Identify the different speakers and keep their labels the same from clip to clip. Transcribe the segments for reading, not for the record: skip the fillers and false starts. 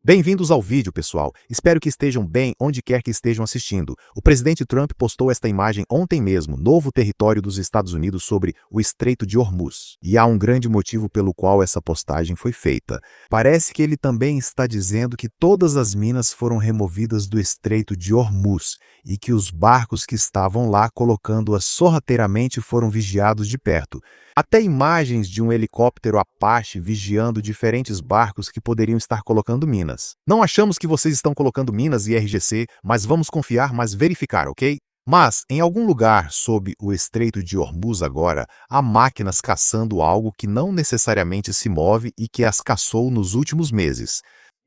Speaker 1: Bem-vindos ao vídeo, pessoal. Espero que estejam bem onde quer que estejam assistindo. O presidente Trump postou esta imagem ontem mesmo, novo território dos Estados Unidos sobre o Estreito de Hormuz. E há um grande motivo pelo qual essa postagem foi feita. Parece que ele também está dizendo que todas as minas foram removidas do Estreito de Hormuz e que os barcos que estavam lá colocando-as sorrateiramente foram vigiados de perto. Até imagens de um helicóptero Apache vigiando diferentes barcos que poderiam estar colocando minas. Não achamos que vocês estão colocando minas e RGC, mas vamos confiar, mas verificar, ok? Mas, em algum lugar sob o Estreito de Hormuz agora, há máquinas caçando algo que não necessariamente se move e que as caçou nos últimos meses.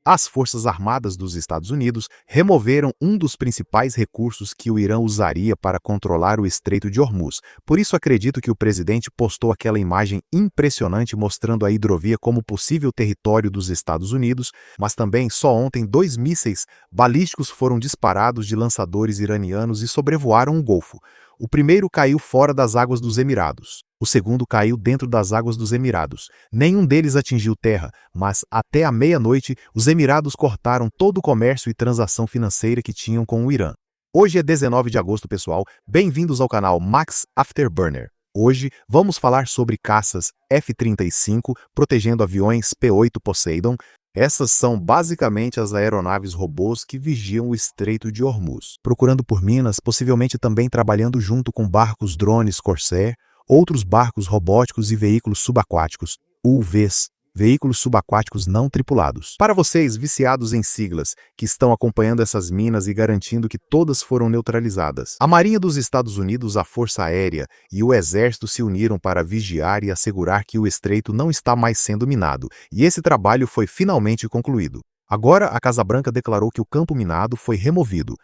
Speaker 1: As Forças Armadas dos Estados Unidos removeram um dos principais recursos que o Irã usaria para controlar o Estreito de Hormuz. Por isso acredito que o presidente postou aquela imagem impressionante mostrando a hidrovia como possível território dos Estados Unidos, mas também só ontem 2 mísseis balísticos foram disparados de lançadores iranianos e sobrevoaram o Golfo. O primeiro caiu fora das águas dos Emirados. O segundo caiu dentro das águas dos Emirados. Nenhum deles atingiu terra, mas até a meia-noite os Emirados cortaram todo o comércio e transação financeira que tinham com o Irã. Hoje é 19 de agosto, pessoal. Bem-vindos ao canal Max Afterburner. Hoje vamos falar sobre caças F-35 protegendo aviões P-8 Poseidon. Essas são basicamente as aeronaves robôs que vigiam o Estreito de Hormuz, procurando por minas, possivelmente também trabalhando junto com barcos drones Corsair, outros barcos robóticos e veículos subaquáticos, UVs, veículos subaquáticos não tripulados. Para vocês, viciados em siglas, que estão acompanhando essas minas e garantindo que todas foram neutralizadas, a Marinha dos Estados Unidos, a Força Aérea e o Exército se uniram para vigiar e assegurar que o estreito não está mais sendo minado, e esse trabalho foi finalmente concluído. Agora, a Casa Branca declarou que o campo minado foi removido.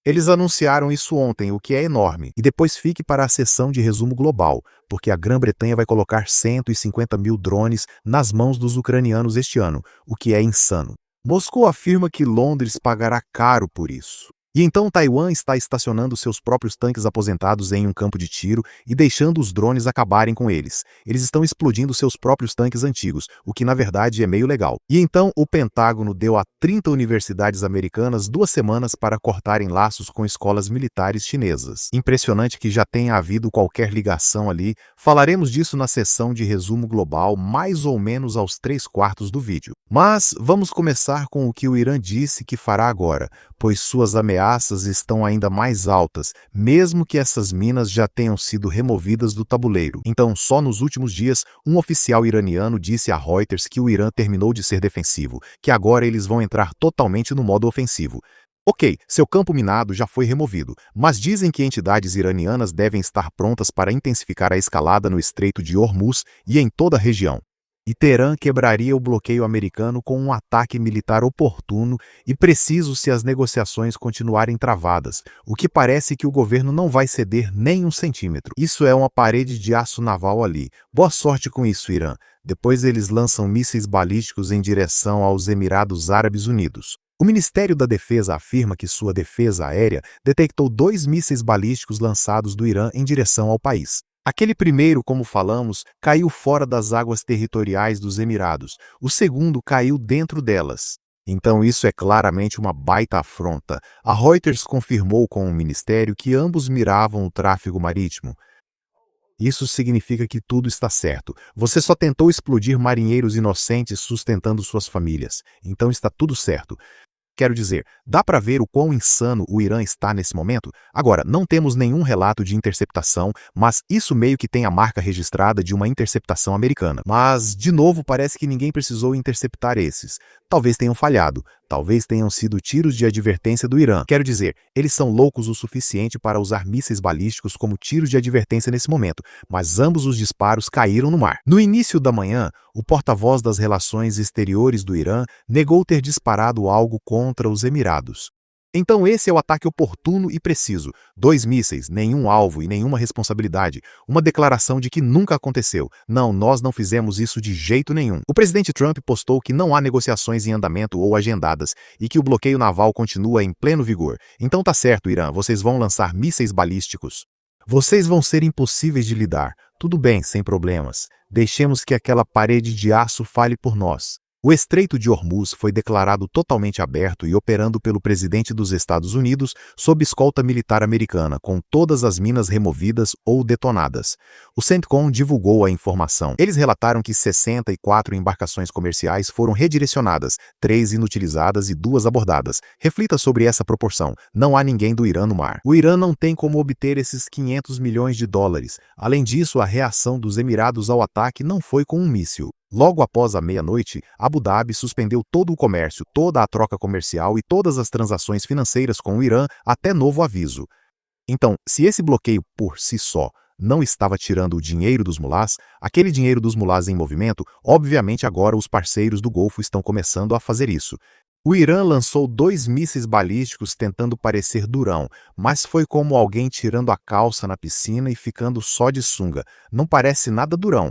Speaker 1: Eles anunciaram isso ontem, o que é enorme, e depois fique para a sessão de resumo global, porque a Grã-Bretanha vai colocar 150 mil drones nas mãos dos ucranianos este ano, o que é insano. Moscou afirma que Londres pagará caro por isso. E então Taiwan está estacionando seus próprios tanques aposentados em um campo de tiro e deixando os drones acabarem com eles. Eles estão explodindo seus próprios tanques antigos, o que na verdade é meio legal. E então o Pentágono deu a 30 universidades americanas 2 semanas para cortarem laços com escolas militares chinesas. Impressionante que já tenha havido qualquer ligação ali. Falaremos disso na sessão de resumo global, mais ou menos aos 3/4 do vídeo. Mas vamos começar com o que o Irã disse que fará agora, pois suas ameaças estão ainda mais altas, mesmo que essas minas já tenham sido removidas do tabuleiro. Então, só nos últimos dias, um oficial iraniano disse a Reuters que o Irã terminou de ser defensivo, que agora eles vão entrar totalmente no modo ofensivo. Ok, seu campo minado já foi removido, mas dizem que entidades iranianas devem estar prontas para intensificar a escalada no Estreito de Hormuz e em toda a região. E Teherã quebraria o bloqueio americano com um ataque militar oportuno e preciso se as negociações continuarem travadas, o que parece que o governo não vai ceder nem 1 centímetro. Isso é uma parede de aço naval ali. Boa sorte com isso, Irã. Depois eles lançam mísseis balísticos em direção aos Emirados Árabes Unidos. O Ministério da Defesa afirma que sua defesa aérea detectou 2 mísseis balísticos lançados do Irã em direção ao país. Aquele primeiro, como falamos, caiu fora das águas territoriais dos Emirados. O segundo caiu dentro delas. Então isso é claramente uma baita afronta. A Reuters confirmou com o ministério que ambos miravam o tráfego marítimo. Isso significa que tudo está certo. Você só tentou explodir marinheiros inocentes sustentando suas famílias. Então está tudo certo. Quero dizer, dá para ver o quão insano o Irã está nesse momento? Agora, não temos nenhum relato de interceptação, mas isso meio que tem a marca registrada de uma interceptação americana. Mas, de novo, parece que ninguém precisou interceptar esses. Talvez tenham falhado, talvez tenham sido tiros de advertência do Irã. Quero dizer, eles são loucos o suficiente para usar mísseis balísticos como tiros de advertência nesse momento, mas ambos os disparos caíram no mar. No início da manhã, o porta-voz das relações exteriores do Irã negou ter disparado algo contra os Emirados. Então esse é o ataque oportuno e preciso. 2 mísseis, nenhum alvo e nenhuma responsabilidade. Uma declaração de que nunca aconteceu. Não, nós não fizemos isso de jeito nenhum. O presidente Trump postou que não há negociações em andamento ou agendadas e que o bloqueio naval continua em pleno vigor. Então tá certo, Irã, vocês vão lançar mísseis balísticos. Vocês vão ser impossíveis de lidar. Tudo bem, sem problemas. Deixemos que aquela parede de aço fale por nós. O Estreito de Hormuz foi declarado totalmente aberto e operando pelo presidente dos Estados Unidos sob escolta militar americana, com todas as minas removidas ou detonadas. O CENTCOM divulgou a informação. Eles relataram que 64 embarcações comerciais foram redirecionadas, 3 inutilizadas e 2 abordadas. Reflita sobre essa proporção. Não há ninguém do Irã no mar. O Irã não tem como obter esses 500 milhões de dólares. Além disso, a reação dos Emirados ao ataque não foi com um míssil. Logo após a meia-noite, Abu Dhabi suspendeu todo o comércio, toda a troca comercial e todas as transações financeiras com o Irã até novo aviso. Então, se esse bloqueio por si só não estava tirando o dinheiro dos mulás, aquele dinheiro dos mulás em movimento, obviamente agora os parceiros do Golfo estão começando a fazer isso. O Irã lançou 2 mísseis balísticos tentando parecer durão, mas foi como alguém tirando a calça na piscina e ficando só de sunga. Não parece nada durão.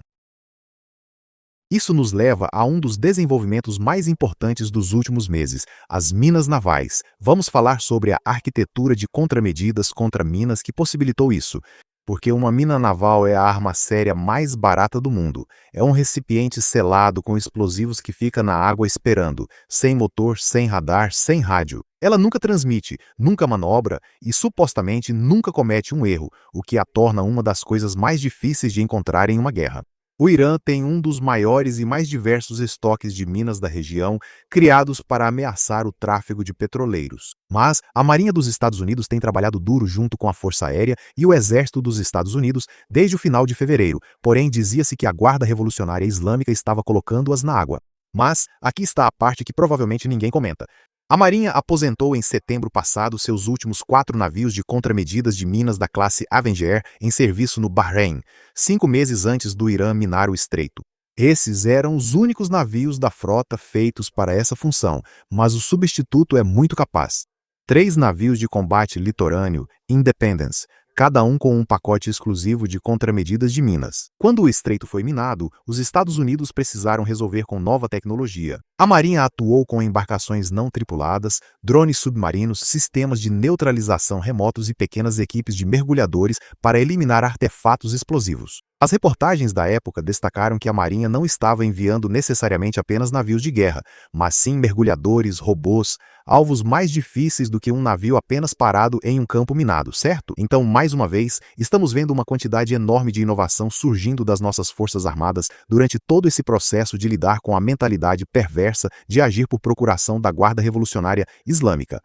Speaker 1: Isso nos leva a um dos desenvolvimentos mais importantes dos últimos meses, as minas navais. Vamos falar sobre a arquitetura de contramedidas contra minas que possibilitou isso. Porque uma mina naval é a arma séria mais barata do mundo. É um recipiente selado com explosivos que fica na água esperando, sem motor, sem radar, sem rádio. Ela nunca transmite, nunca manobra e supostamente nunca comete um erro, o que a torna uma das coisas mais difíceis de encontrar em uma guerra. O Irã tem um dos maiores e mais diversos estoques de minas da região, criados para ameaçar o tráfego de petroleiros. Mas a Marinha dos Estados Unidos tem trabalhado duro junto com a Força Aérea e o Exército dos Estados Unidos desde o final de fevereiro, porém dizia-se que a Guarda Revolucionária Islâmica estava colocando-as na água. Mas aqui está a parte que provavelmente ninguém comenta. A Marinha aposentou em setembro passado seus últimos 4 navios de contramedidas de minas da classe Avenger em serviço no Bahrein, 5 meses antes do Irã minar o estreito. Esses eram os únicos navios da frota feitos para essa função, mas o substituto é muito capaz. 3 navios de combate litorâneo, Independence, cada um com um pacote exclusivo de contramedidas de minas. Quando o estreito foi minado, os Estados Unidos precisaram resolver com nova tecnologia. A Marinha atuou com embarcações não tripuladas, drones submarinos, sistemas de neutralização remotos e pequenas equipes de mergulhadores para eliminar artefatos explosivos. As reportagens da época destacaram que a Marinha não estava enviando necessariamente apenas navios de guerra, mas sim mergulhadores, robôs, alvos mais difíceis do que um navio apenas parado em um campo minado, certo? Então, mais uma vez, estamos vendo uma quantidade enorme de inovação surgindo das nossas forças armadas durante todo esse processo de lidar com a mentalidade perversa de agir por procuração da Guarda Revolucionária Islâmica.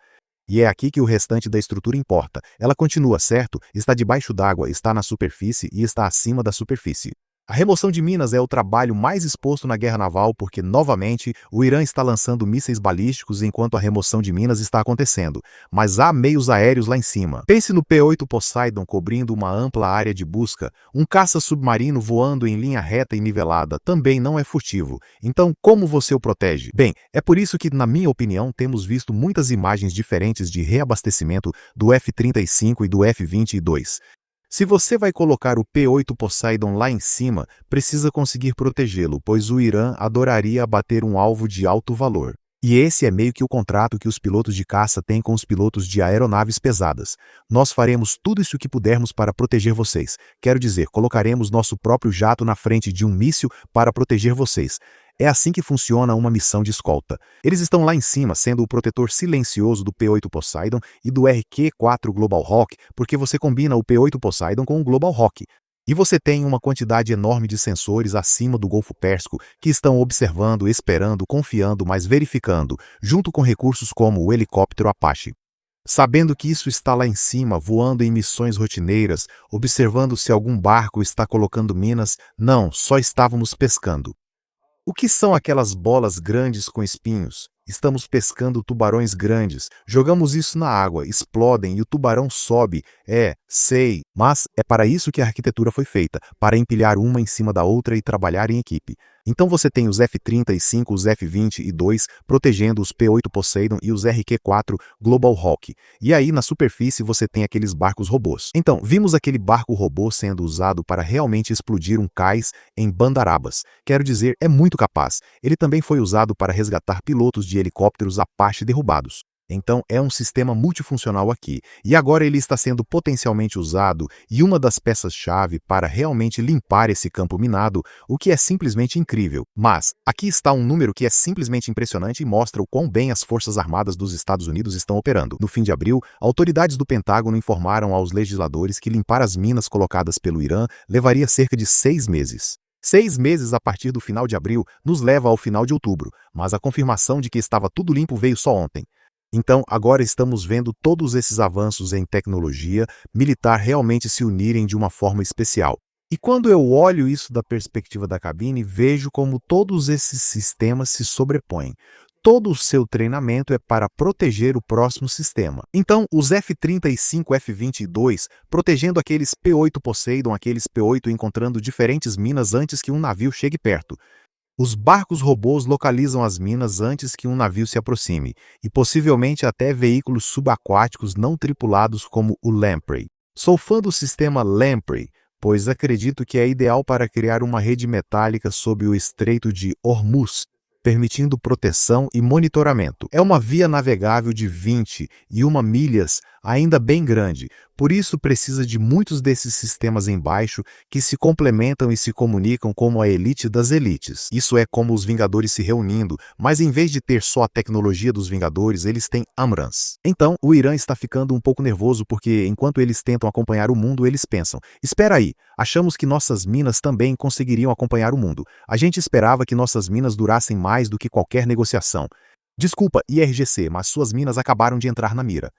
Speaker 1: E é aqui que o restante da estrutura importa. Ela continua, certo? Está debaixo d'água, está na superfície e está acima da superfície. A remoção de minas é o trabalho mais exposto na guerra naval porque, novamente, o Irã está lançando mísseis balísticos enquanto a remoção de minas está acontecendo. Mas há meios aéreos lá em cima. Pense no P-8 Poseidon cobrindo uma ampla área de busca. Um caça submarino voando em linha reta e nivelada também não é furtivo. Então, como você o protege? Bem, é por isso que, na minha opinião, temos visto muitas imagens diferentes de reabastecimento do F-35 e do F-22. Se você vai colocar o P-8 Poseidon lá em cima, precisa conseguir protegê-lo, pois o Irã adoraria abater um alvo de alto valor. E esse é meio que o contrato que os pilotos de caça têm com os pilotos de aeronaves pesadas. Nós faremos tudo isso que pudermos para proteger vocês. Quero dizer, colocaremos nosso próprio jato na frente de um míssil para proteger vocês. É assim que funciona uma missão de escolta. Eles estão lá em cima, sendo o protetor silencioso do P-8 Poseidon e do RQ-4 Global Hawk, porque você combina o P-8 Poseidon com o Global Hawk. E você tem uma quantidade enorme de sensores acima do Golfo Pérsico que estão observando, esperando, confiando, mas verificando, junto com recursos como o helicóptero Apache. Sabendo que isso está lá em cima, voando em missões rotineiras, observando se algum barco está colocando minas, não, só estávamos pescando. O que são aquelas bolas grandes com espinhos? Estamos pescando tubarões grandes. Jogamos isso na água, explodem e o tubarão sobe. Sei, mas é para isso que a arquitetura foi feita, para empilhar uma em cima da outra e trabalhar em equipe. Então você tem os F-35, os F-22 protegendo os P-8 Poseidon e os RQ-4 Global Hawk. E aí na superfície você tem aqueles barcos robôs. Então, vimos aquele barco robô sendo usado para realmente explodir um cais em Bandarabas. Quero dizer, é muito capaz. Ele também foi usado para resgatar pilotos de helicópteros Apache derrubados. Então, é um sistema multifuncional aqui, e agora ele está sendo potencialmente usado e uma das peças-chave para realmente limpar esse campo minado, o que é simplesmente incrível. Mas, aqui está um número que é simplesmente impressionante e mostra o quão bem as Forças Armadas dos Estados Unidos estão operando. No fim de abril, autoridades do Pentágono informaram aos legisladores que limpar as minas colocadas pelo Irã levaria cerca de 6 meses. 6 meses a partir do final de abril nos leva ao final de outubro, mas a confirmação de que estava tudo limpo veio só ontem. Então, agora estamos vendo todos esses avanços em tecnologia militar realmente se unirem de uma forma especial. E quando eu olho isso da perspectiva da cabine, vejo como todos esses sistemas se sobrepõem. Todo o seu treinamento é para proteger o próximo sistema. Então, os F-35, F-22, protegendo aqueles P-8 Poseidon, aqueles P-8 encontrando diferentes minas antes que um navio chegue perto. Os barcos robôs localizam as minas antes que um navio se aproxime, e possivelmente até veículos subaquáticos não tripulados como o Lamprey. Sou fã do sistema Lamprey, pois acredito que é ideal para criar uma rede metálica sob o Estreito de Hormuz, permitindo proteção e monitoramento. É uma via navegável de 21 milhas, ainda bem grande, por isso precisa de muitos desses sistemas embaixo que se complementam e se comunicam como a elite das elites. Isso é como os Vingadores se reunindo, mas em vez de ter só a tecnologia dos Vingadores, eles têm Amrams. Então, o Irã está ficando um pouco nervoso porque, enquanto eles tentam acompanhar o mundo, eles pensam: espera aí, achamos que nossas minas também conseguiriam acompanhar o mundo. A gente esperava que nossas minas durassem mais do que qualquer negociação. Desculpa, IRGC, mas suas minas acabaram de entrar na mira.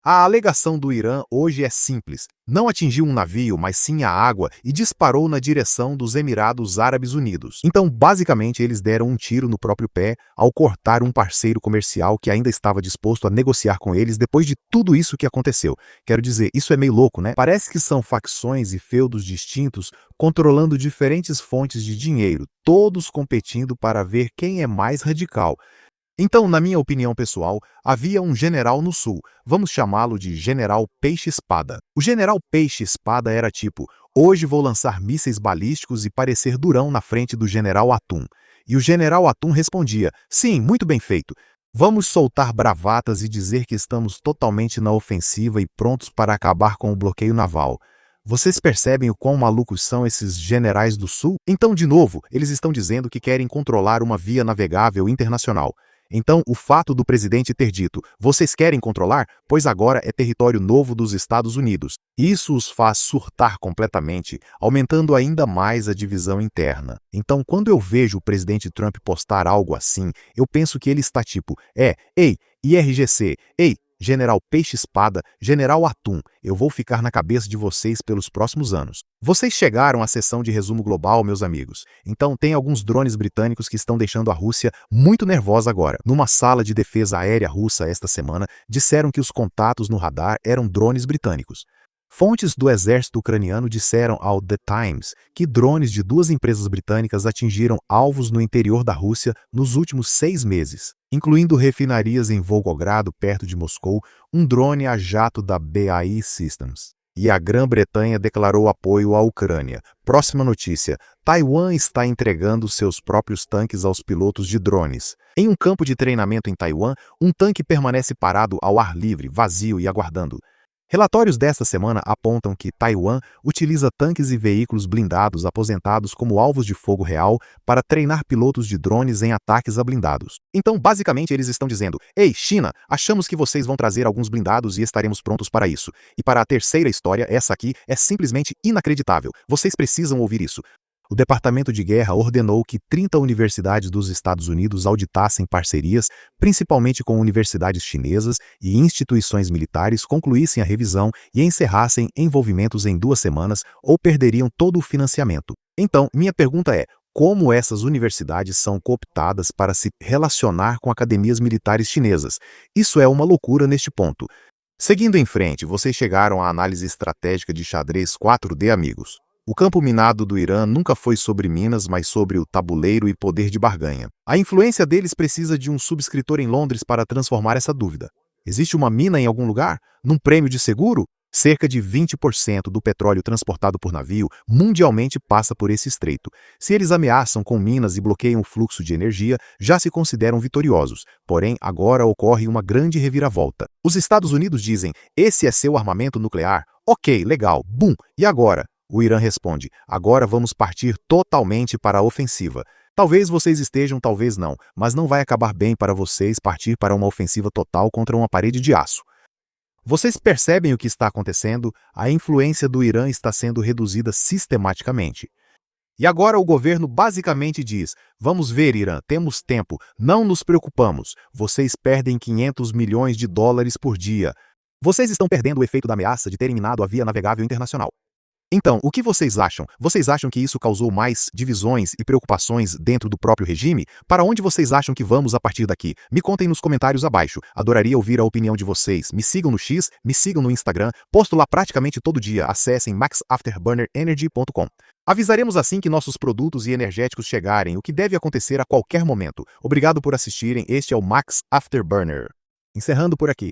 Speaker 1: A alegação do Irã hoje é simples. Não atingiu um navio, mas sim a água e disparou na direção dos Emirados Árabes Unidos. Então, basicamente, eles deram um tiro no próprio pé ao cortar um parceiro comercial que ainda estava disposto a negociar com eles depois de tudo isso que aconteceu. Quero dizer, isso é meio louco, né? Parece que são facções e feudos distintos controlando diferentes fontes de dinheiro, todos competindo para ver quem é mais radical. Então, na minha opinião pessoal, havia um general no sul, vamos chamá-lo de General Peixe-Espada. O General Peixe-Espada era tipo: hoje vou lançar mísseis balísticos e parecer durão na frente do General Atum. E o General Atum respondia: sim, muito bem feito. Vamos soltar bravatas e dizer que estamos totalmente na ofensiva e prontos para acabar com o bloqueio naval. Vocês percebem o quão malucos são esses generais do sul? Então, de novo, eles estão dizendo que querem controlar uma via navegável internacional. Então, o fato do presidente ter dito: vocês querem controlar? Pois agora é território novo dos Estados Unidos. Isso os faz surtar completamente, aumentando ainda mais a divisão interna. Então, quando eu vejo o presidente Trump postar algo assim, eu penso que ele está tipo: ei, IRGC, ei, General Peixe-Espada, General Atum, eu vou ficar na cabeça de vocês pelos próximos anos. Vocês chegaram à sessão de resumo global, meus amigos. Então, tem alguns drones britânicos que estão deixando a Rússia muito nervosa agora. Numa sala de defesa aérea russa esta semana, disseram que os contatos no radar eram drones britânicos. Fontes do exército ucraniano disseram ao The Times que drones de 2 empresas britânicas atingiram alvos no interior da Rússia nos últimos 6 meses, incluindo refinarias em Volgogrado, perto de Moscou, um drone a jato da BAE Systems. E a Grã-Bretanha declarou apoio à Ucrânia. Próxima notícia: Taiwan está entregando seus próprios tanques aos pilotos de drones. Em um campo de treinamento em Taiwan, um tanque permanece parado ao ar livre, vazio e aguardando. Relatórios desta semana apontam que Taiwan utiliza tanques e veículos blindados aposentados como alvos de fogo real para treinar pilotos de drones em ataques a blindados. Então, basicamente, eles estão dizendo: ei, China, achamos que vocês vão trazer alguns blindados e estaremos prontos para isso. E para a terceira história, essa aqui é simplesmente inacreditável. Vocês precisam ouvir isso. O Departamento de Guerra ordenou que 30 universidades dos Estados Unidos auditassem parcerias, principalmente com universidades chinesas e instituições militares, concluíssem a revisão e encerrassem envolvimentos em 2 semanas ou perderiam todo o financiamento. Então, minha pergunta é: como essas universidades são cooptadas para se relacionar com academias militares chinesas? Isso é uma loucura neste ponto. Seguindo em frente, vocês chegaram à análise estratégica de xadrez 4D, amigos. O campo minado do Irã nunca foi sobre minas, mas sobre o tabuleiro e poder de barganha. A influência deles precisa de um subscritor em Londres para transformar essa dúvida. Existe uma mina em algum lugar? Num prêmio de seguro? Cerca de 20% do petróleo transportado por navio mundialmente passa por esse estreito. Se eles ameaçam com minas e bloqueiam o fluxo de energia, já se consideram vitoriosos. Porém, agora ocorre uma grande reviravolta. Os Estados Unidos dizem: esse é seu armamento nuclear? Ok, legal, bum! E agora? O Irã responde: agora vamos partir totalmente para a ofensiva. Talvez vocês estejam, talvez não, mas não vai acabar bem para vocês partir para uma ofensiva total contra uma parede de aço. Vocês percebem o que está acontecendo? A influência do Irã está sendo reduzida sistematicamente. E agora o governo basicamente diz: vamos ver, Irã, temos tempo, não nos preocupamos. Vocês perdem 500 milhões de dólares por dia. Vocês estão perdendo o efeito da ameaça de terem minado a via navegável internacional. Então, o que vocês acham? Vocês acham que isso causou mais divisões e preocupações dentro do próprio regime? Para onde vocês acham que vamos a partir daqui? Me contem nos comentários abaixo. Adoraria ouvir a opinião de vocês. Me sigam no X, me sigam no Instagram. Posto lá praticamente todo dia. Acessem maxafterburnerenergy.com. Avisaremos assim que nossos produtos e energéticos chegarem, o que deve acontecer a qualquer momento. Obrigado por assistirem. Este é o Max Afterburner. Encerrando por aqui.